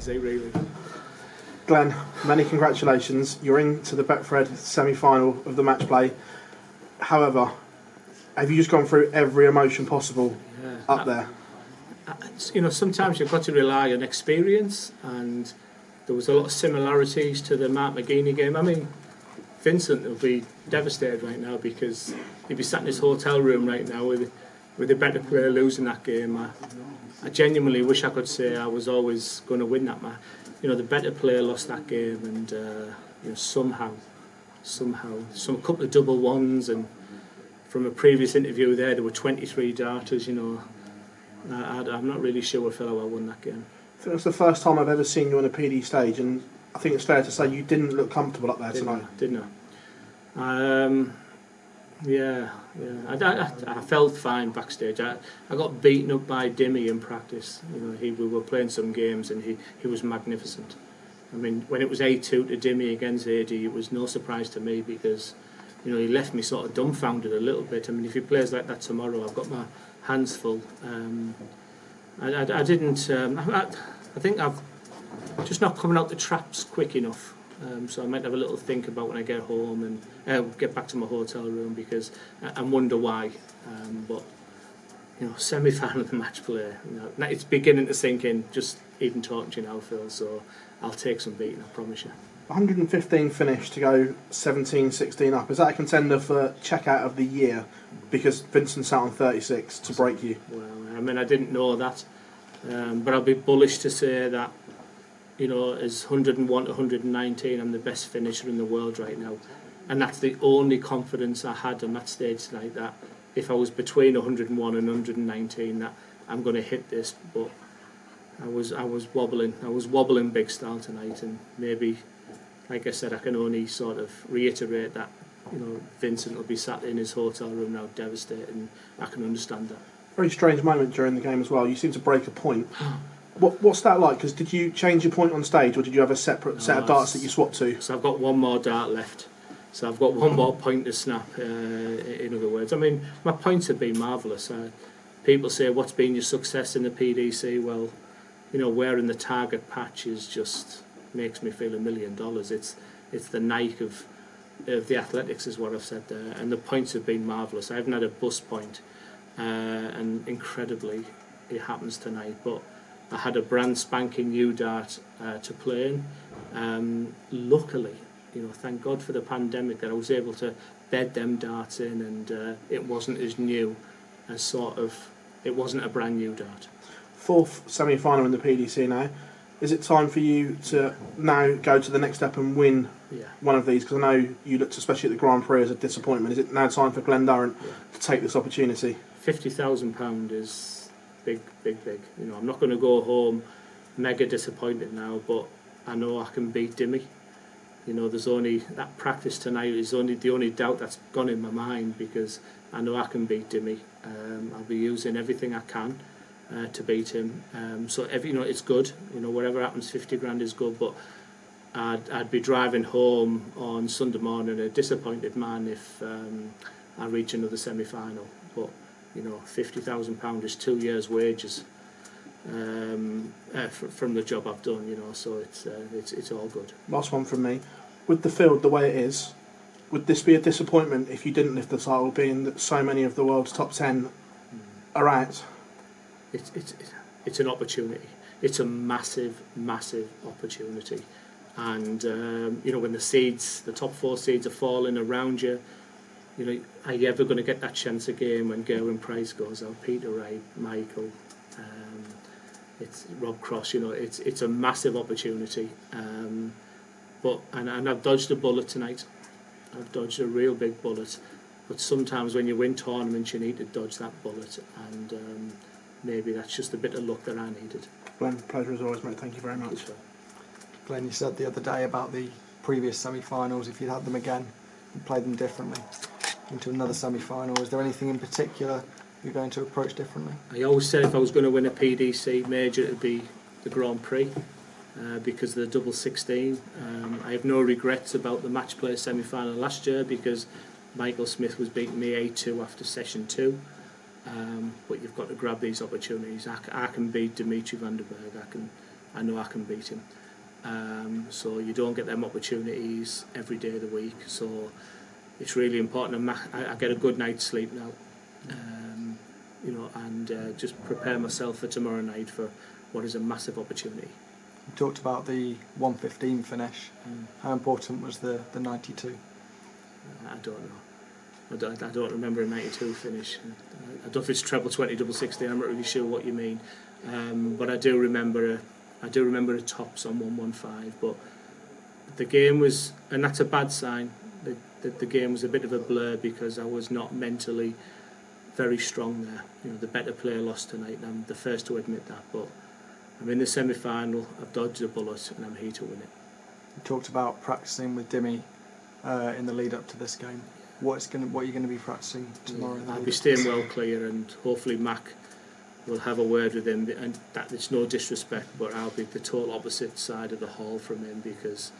That's it, really. Glenn, many congratulations. You're into the Betfred semi-final of the match play. However, have you just gone through every emotion possible up there? Sometimes you've got to rely on experience, and there was a lot of similarities to the Mark McGeaney game. I mean, Vincent will be devastated right now because he'd be sat in his hotel room right now with a better player losing that game. I genuinely wish I could say I was always going to win that match. The better player lost that game, and somehow, some couple of double ones, and from a previous interview there were 23 darters. I'm not really sure if I won that game. I think it's the first time I've ever seen you on a PD stage, and I think it's fair to say you didn't look comfortable up there tonight. Didn't I? Yeah. I felt fine backstage. I got beaten up by Dimmy in practice. We were playing some games and he was magnificent. I mean, when it was 8-2 to Dimmy against AD, it was no surprise to me because he left me sort of dumbfounded a little bit. I mean, if he plays like that tomorrow, I've got my hands full. I didn't. I think I've just not coming out the traps quick enough. So I might have a little think about when I get home and get back to my hotel room and wonder why. But semi-final of the match play, it's beginning to sink in. Just even talking to you now, Phil. So I'll take some beating, I promise you. 115 finish to go 17-16 up. Is that a contender for checkout of the year? Because Vincent sat on 36 to break you. Well, I mean, I didn't know that, but I'll be bullish to say that. As 101 to 119, I'm the best finisher in the world right now. And that's the only confidence I had on that stage tonight, that if I was between 101 and 119, that I'm going to hit this. But I was wobbling. I was wobbling big style tonight, and maybe, like I said, I can only sort of reiterate that, Vincent will be sat in his hotel room now devastated, and I can understand that. Very strange moment during the game as well. You seem to break a point. What's that like? Because did you change your point on stage, or did you have a separate set of darts that you swapped to? So I've got one more dart left. So I've got one more point to snap, in other words. I mean, my points have been marvellous. People say, what's been your success in the PDC? Well, wearing the target patch just makes me feel $1 million. It's the Nike of the athletics is what I've said there. And the points have been marvellous. I haven't had a bust point, and incredibly, it happens tonight. But I had a brand spanking new dart to play in. Luckily, thank God for the pandemic that I was able to bed them darts in, and it wasn't as new as it wasn't a brand new dart. Fourth semi-final in the PDC now. Is it time for you to now go to the next step and win one of these? Because I know you looked, especially at the Grand Prix, as a disappointment. Is it now time for Glen Durrant to take this opportunity? £50,000 is big. I'm not going to go home mega disappointed now, but I know I can beat Dimmy. There's only that practice tonight is the only doubt that's gone in my mind, because I know I can beat Dimmy. I'll be using everything I can to beat him. So it's good. Whatever happens, 50 grand is good. But I'd be driving home on Sunday morning a disappointed man if I reach another semi-final. But £50,000 is 2 years' wages from the job I've done. So it's all good. Last one from me. With the field the way it is, would this be a disappointment if you didn't lift the title, being that so many of the world's top 10 are out? It's an opportunity. It's a massive opportunity. And when the top 4 seeds are falling around you, are you ever going to get that chance again when Gerwin Price goes out, Peter Wright, Michael, it's Rob Cross? It's a massive opportunity. But I've dodged a bullet tonight. I've dodged a real big bullet. But sometimes when you win tournaments, you need to dodge that bullet, and maybe that's just a bit of luck that I needed. Glenn, pleasure as always, mate. Thank you very much. Glenn, you said the other day about the previous semi-finals, if you'd had them again and played them differently into another semi-final, is there anything in particular you're going to approach differently? I always said if I was going to win a PDC major, it would be the Grand Prix, because of the double 16. I have no regrets about the match play semi-final last year, because Michael Smith was beating me 8-2 after session 2. But you've got to grab these opportunities. I can beat Dimitri van der Berg. I know I can beat him. So you don't get them opportunities every day of the week. So it's really important. I get a good night's sleep now, and just prepare myself for tomorrow night for what is a massive opportunity. You talked about the 115 finish. How important was the 92? I don't know. I don't remember a 92 finish. I don't know if it's treble 20, double 60. I'm not really sure what you mean. But I do remember a tops on 115. But the game was, and that's a bad sign. The game was a bit of a blur because I was not mentally very strong there. The better player lost tonight, and I'm the first to admit that. But I'm in the semi-final. I've dodged a bullet, and I'm here to win it. You talked about practicing with Dimmy in the lead up to this game. What are you going to be practicing tomorrow? I'll be staying well clear, and hopefully Mac will have a word with him. And that it's no disrespect, but I'll be the total opposite side of the hall from him because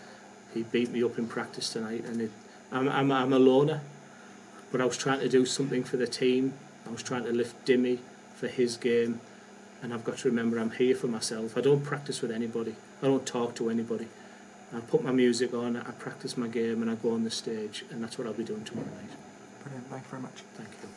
he beat me up in practice tonight, and I'm a loner. But I was trying to do something for the team. I was trying to lift Dimmy for his game, and I've got to remember I'm here for myself. I don't practice with anybody. I don't talk to anybody. I put my music on, I practice my game, and I go on the stage, and that's what I'll be doing tomorrow night. Brilliant, thank you very much. Thank you.